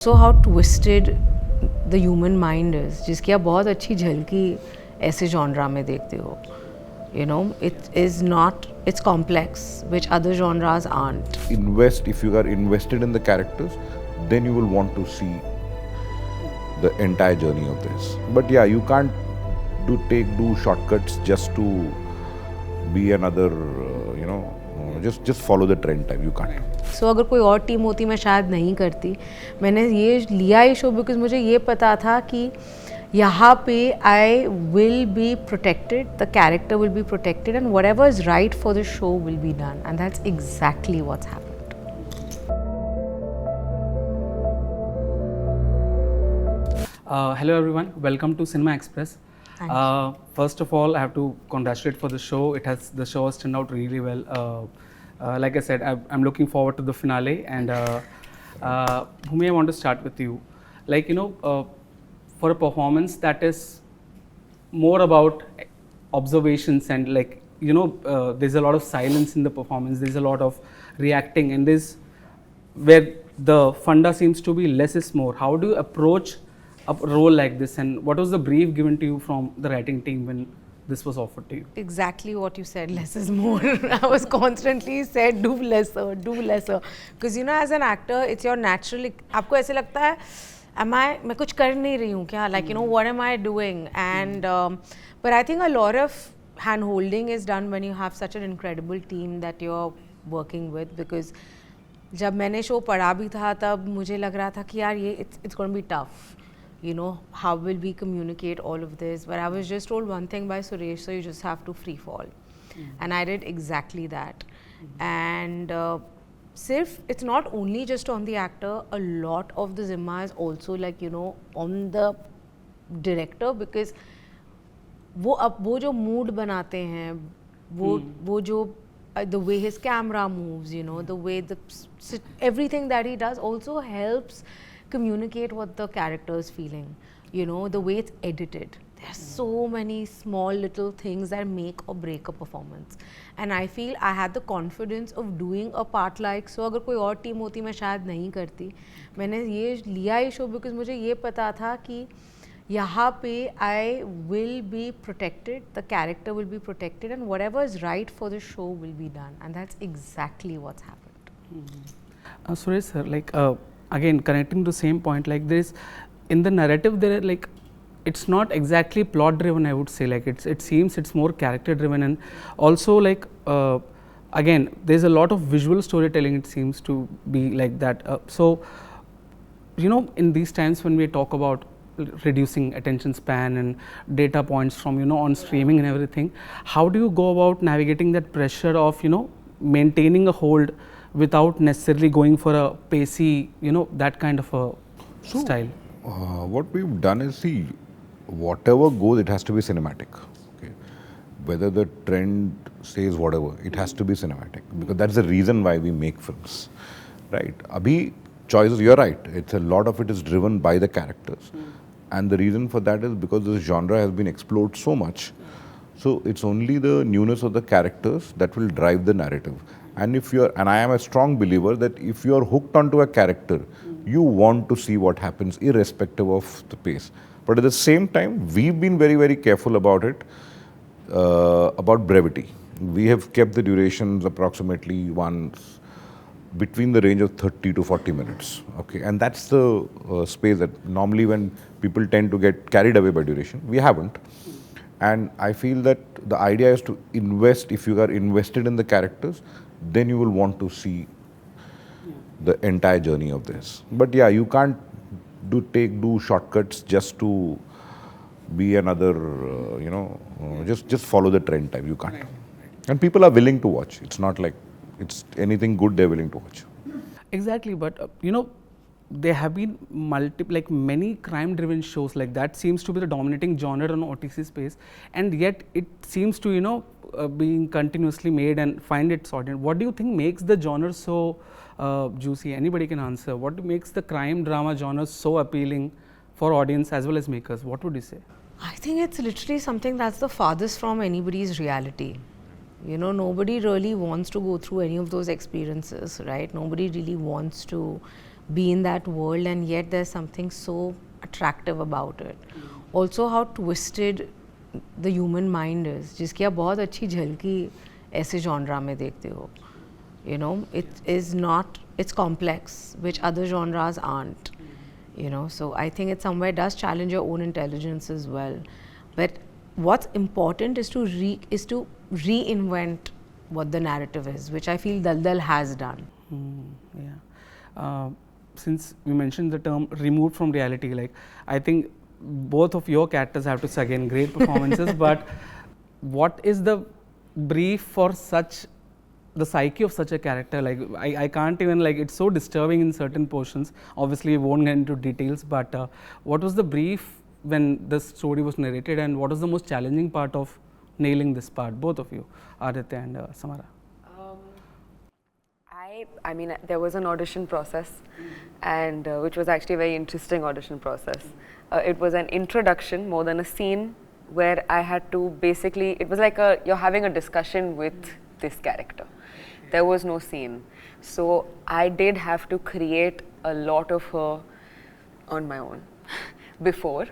So how twisted the human mind is, जिसकी आप बहुत अच्छी झलकी ऐसे genre में देखते हो. You know, it is not, it's complex, which other genres aren't. If you are invested in the characters, then you will want to see the entire journey of this. But yeah, you can't do shortcuts just to be another, just follow the trend type. You can't. So अगर कोई और team होती मैं शायद नहीं करती. मैंने ये लिया ये शो बिकॉज मुझे ये पता था कि यहाँ पे I will be protected, the character will be protected, and whatever is right for the show will be done, and that's exactly what's happened. Hello everyone, welcome to Cinema Express. First of all, I have to congratulate for the show. The show has turned out really well. Like I said, I'm looking forward to the finale, and Bhumi, I want to start with you. For a performance that is more about observations and there's a lot of silence in the performance, there's a lot of reacting, and this where the funda seems to be less is more. How do you approach a role like this, and what was the brief given to you from the writing team when this was offered to you? Exactly what you said, less is more. I was constantly said do lesser, because as an actor it's your natural. आपको ऐसे लगता है मैं कुछ कर नहीं रही हूँ क्या, what am I doing, and but I think a lot of hand holding is done when you have such an incredible team that you're working with, because जब मैंने शो पढ़ा भी था तब मुझे लग रहा था कि यार ये it's going to be tough. How will we communicate all of this? But I was just told one thing by Suresh, so you just have to free fall. And I did exactly that. And it's not only just on the actor, a lot of the zimma is also on the director, because वो जो mood बनाते हैं, वो जो the way his camera moves, the way everything that he does also helps communicate what the character is feeling, the way it's edited. There's so many small little things that make or break a performance, and I feel I had the confidence of doing a part like so. अगर कोई और team होती मैं शायद नहीं करती. मैंने ये लिया ये शो बिकॉज मुझे ये पता था कि यहाँ पे I will be protected, the character will be protected, and whatever is right for the show will be done, and that's exactly what's happened. Suresh sir, again connecting to the same point, there's in the narrative there it's not exactly plot driven, I would say. It seems it's more character driven, and also again there's a lot of visual storytelling, it seems to be like that. So in these times when we talk about reducing attention span and data points from on streaming and everything, how do you go about navigating that pressure of maintaining a hold without necessarily going for a pacey, that kind of a style? What we've done is, see, whatever goes, it has to be cinematic. Okay? Whether the trend says whatever, it has to be cinematic, because that's the reason why we make films, right? Abhi choices, you're right. It's a lot of it is driven by the characters, and the reason for that is because this genre has been explored so much. So it's only the newness of the characters that will drive the narrative. And I am a strong believer that if you are hooked onto a character, you want to see what happens irrespective of the pace. But at the same time, we've been very, very careful about it, about brevity. We have kept the durations approximately between the range of 30 to 40 minutes. Okay, and that's the space that normally when people tend to get carried away by duration, we haven't. And I feel that the idea is to invest. If you are invested in the characters, then you will want to see the entire journey of this. But yeah, you can't do shortcuts just to be another, just follow the trend type. You can't. And people are willing to watch. It's not like it's anything good they're willing to watch. Exactly, but there have been many crime driven shows like that seems to be the dominating genre on OTC space, and yet it seems to being continuously made and find its audience. What do you think makes the genre so juicy? Anybody can answer. What makes the crime drama genre so appealing for audience as well as makers? What would you say? I think it's literally something that's the farthest from anybody's reality. Nobody really wants to go through any of those experiences, right? Nobody really wants to be in that world, and yet there's something so attractive about it. Also how twisted the human mind is, जिसकी आप बहुत अच्छी झलकी ऐसे genre में देखते हो. You know, it is not, it's complex, which other genres aren't. You know, so I think it somewhere does challenge your own intelligence as well. But what's important is to reinvent what the narrative is, which I feel Daldal has done. Since you mentioned the term removed from reality, like I think both of your characters have to say again great performances, but what is the brief for such the psyche of such a character? Like I can't even, like, it's so disturbing in certain portions. Obviously, we won't get into details, but what was the brief when the story was narrated, and what was the most challenging part of nailing this part, both of you, Aditya and Samara? I mean, there was an audition process, and which was actually a very interesting audition process. It was an introduction more than a scene, where I had to basically, it was like you're having a discussion with this character. There was no scene. So I did have to create a lot of her on my own before,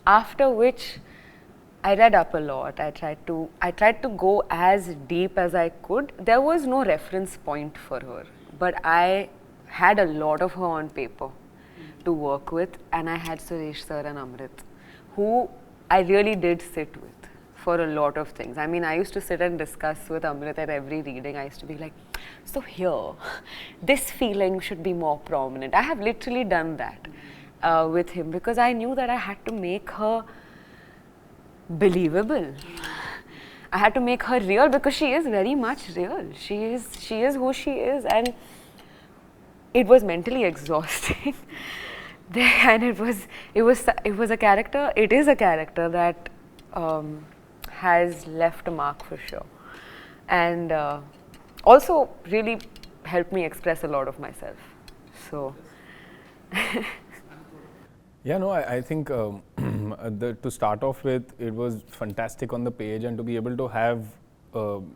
after which I read up a lot. I tried to go as deep as I could. There was no reference point for her, but I had a lot of her on paper to work with, and I had Suresh sir and Amrit, who I really did sit with for a lot of things. I mean, I used to sit and discuss with Amrit at every reading. I used to be like, so here, this feeling should be more prominent. I have literally done that with him, because I knew that I had to make her believable. I had to make her real, because she is very much real. She is who she is, and it was mentally exhausting. And it was a character. It is a character that has left a mark for sure, and also really helped me express a lot of myself. So. Yeah, no, I think to start off with, it was fantastic on the page, and to be able to have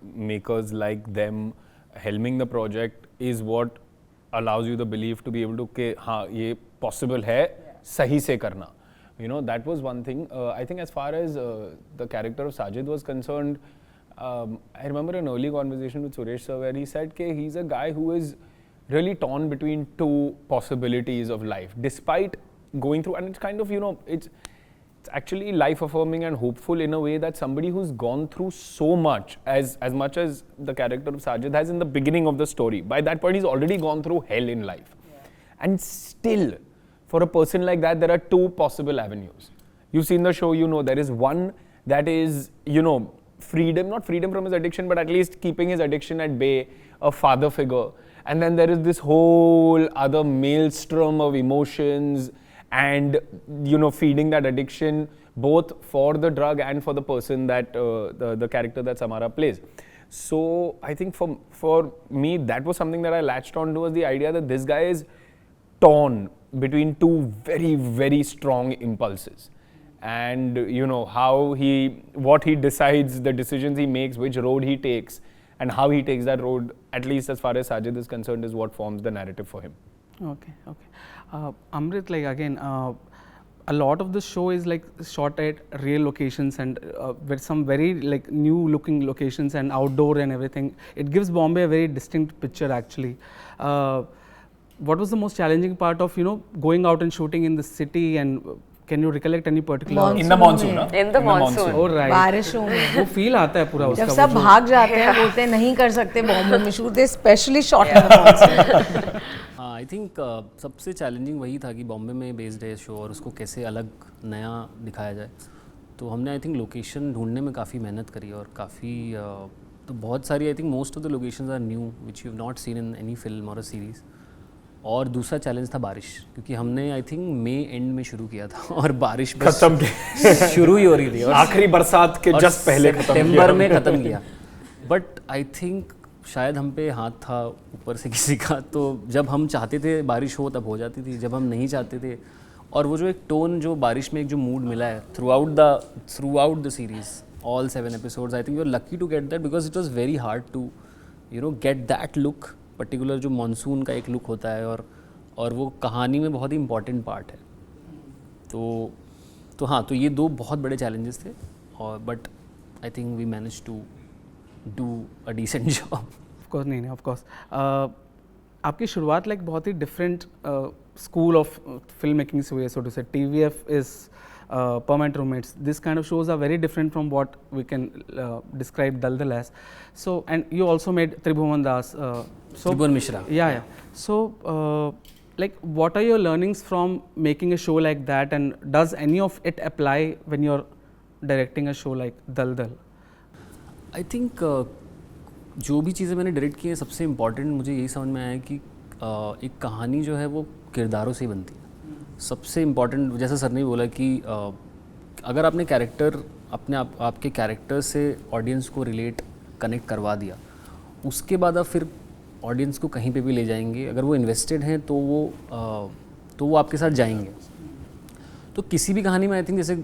makers like them helming the project is what allows you the belief to be able to कि हाँ ये possible है सही से करना. You know, that was one thing. I think as far as the character of Sajid was concerned, I remember an early conversation with Suresh sir where he said that he's a guy who is really torn between two possibilities of life, despite going through, and it's kind of, you know, it's actually life affirming and hopeful in a way that somebody who's gone through so much, as much as the character of Sajid has in the beginning of the story. By that point, he's already gone through hell in life. And still, for a person like that, there are two possible avenues. You've seen the show, you know, there is one that is, you know, freedom, not freedom from his addiction, but at least keeping his addiction at bay, a father figure. And then there is this whole other maelstrom of emotions and, you know, feeding that addiction both for the drug and for the person that, the character that Samara plays. So I think for me, that was something that I latched on to, was the idea that this guy is torn between two very, very strong impulses. And, you know, what he decides, the decisions he makes, which road he takes, and how he takes that road, at least as far as Sajid is concerned, is what forms the narrative for him. Okay. Amrit, like again, a lot of the show is like shot at real locations and with some very like new looking locations and outdoor and everything. It gives Bombay a very distinct picture actually. What was the most challenging part of, you know, going out and shooting in the city, and can you recollect any particular? In the monsoon, huh? In the monsoon. Oh, right. बारिशों में वो feel आता है पूरा उसका. जब सब भाग जाते हैं बोलते हैं नहीं कर सकते बॉम्बे में shoot, they specially shot in the monsoon. I think सबसे चैलेंजिंग वही था कि बॉम्बे में बेस्ड है शो और उसको कैसे अलग नया दिखाया जाए. तो हमने आई थिंक लोकेशन ढूंढने में काफ़ी मेहनत करी और काफ़ी तो बहुत सारी I think most of the locations are new which you have not seen in any film और अ सीरीज़. और दूसरा चैलेंज था बारिश, क्योंकि हमने आई थिंक मई एंड में शुरू किया था और बारिश बस शुरू ही हो रही थी और आखिरी बरसात के जस्ट पहले सितंबर में ख़त्म किया. बट आई थिंक शायद हम पे हाथ था ऊपर से किसी का, तो जब हम चाहते थे बारिश हो तब हो जाती थी, जब हम नहीं चाहते थे. और वो जो एक टोन जो बारिश में एक जो मूड मिला है throughout the series, all 7 episodes, I think you are lucky to get that, because it was very hard to you know get that look. Particular जो मॉनसून का एक लुक होता है और वो कहानी में बहुत ही इम्पॉर्टेंट पार्ट है। तो हाँ, तो ये दो बहुत बड़े चैलेंजेस थे, और but I think we manage to do a decent job. Of course, नहीं ऑफ कोर्स आपकी शुरुआत लाइक बहुत ही different school of film making से हुई है, so to say. TVF is permanent roommates. This kind of shows are very different from what we can describe Daldal as. So, and you also made Tribhuvan Das. Tribhuvan Mishra. Yeah. So, like, what are your learnings from making a show like that, and does any of it apply when you're directing a show like Daldal? I think जो भी चीज़ें मैंने direct की हैं, सबसे important मुझे यही समझ में आया कि एक कहानी जो है वो किरदारों से ही बनती है। सबसे इम्पॉर्टेंट, जैसा सर ने बोला कि अगर आपने कैरेक्टर आपके कैरेक्टर से ऑडियंस को रिलेट कनेक्ट करवा दिया, उसके बाद आप फिर ऑडियंस को कहीं पे भी ले जाएंगे। अगर वो इन्वेस्टेड हैं तो वो आपके साथ जाएंगे। तो किसी भी कहानी में आई थिंक जैसे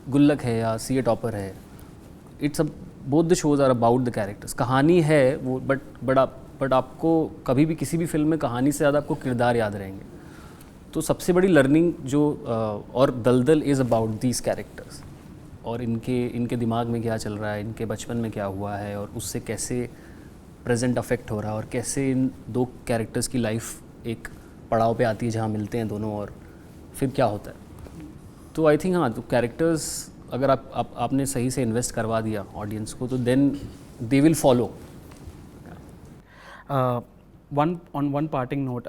गुल्लक है या सी ए टॉपर है, it's both the shows are about the characters. कहानी है वो, बट आपको कभी भी किसी भी फिल्म में कहानी से ज़्यादा आपको किरदार याद रहेंगे। तो सबसे बड़ी लर्निंग जो और दलदल इज़ अबाउट दीज कैरेक्टर्स, और इनके दिमाग में क्या चल रहा है, इनके बचपन में क्या हुआ है, और उससे कैसे प्रेजेंट अफेक्ट हो रहा है, और कैसे इन दो कैरेक्टर्स की लाइफ एक पड़ाव पे आती है जहाँ मिलते हैं दोनों, और फिर क्या होता है। तो आई थिंक हाँ, तो कैरेक्टर्स अगर आपने सही से इन्वेस्ट करवा दिया ऑडियंस को, तो then they will follow. One parting note,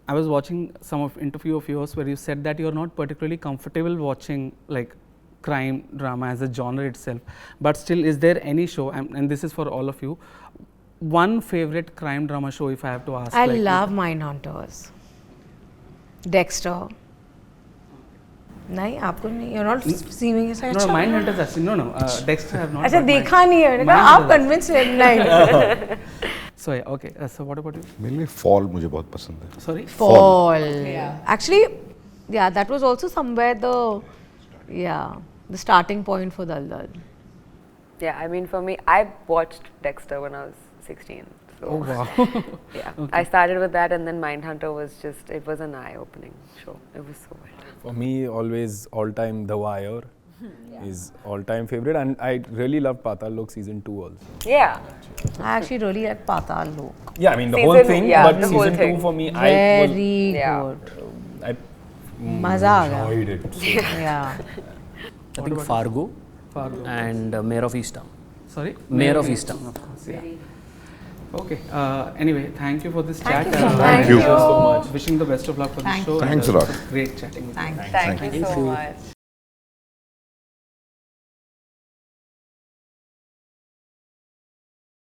I was watching some interview of yours where you said that you're not particularly comfortable watching like crime drama as a genre itself, but still, is there any show, and this is for all of you, one favorite crime drama show if I have to ask? I love Mindhunters, Dexter. नहीं, आपको नहीं, you're not seeing it. No, Mindhunters actually, no, Dexter I have not. अच्छा, देखा नहीं है, मैंने कहा आप convince नहीं। So yeah, okay. So what about you? मेरे लिए Fall मुझे बहुत पसंद है। Sorry? Fall. Actually, yeah, that was also somewhere the starting point for Daldal. Yeah, I mean, for me, I watched Dexter when I was 16. So, Oh wow. yeah, Okay. I started with that, and then Mindhunter was just, it was an eye-opening show. It was so good. For me, always all-time The Wire is all-time favorite, and I really loved Patal Lok season 2 also. Yeah. I actually really like Patal Lok. Yeah, I mean the Season- whole thing, yeah, but the whole season 2 thing. for me, Very Yeah. good. I मजा आ गया। enjoyed it. Yeah. I think Fargo Fargo. and Mayor of Easttown. Sorry? Mayor of Easttown. Of course, yeah. Okay. Anyway, thank you for this chat. Thank you so much. Wishing the best of luck for the show. Thanks a lot. Great chatting with you. Thanks. Thank you so much.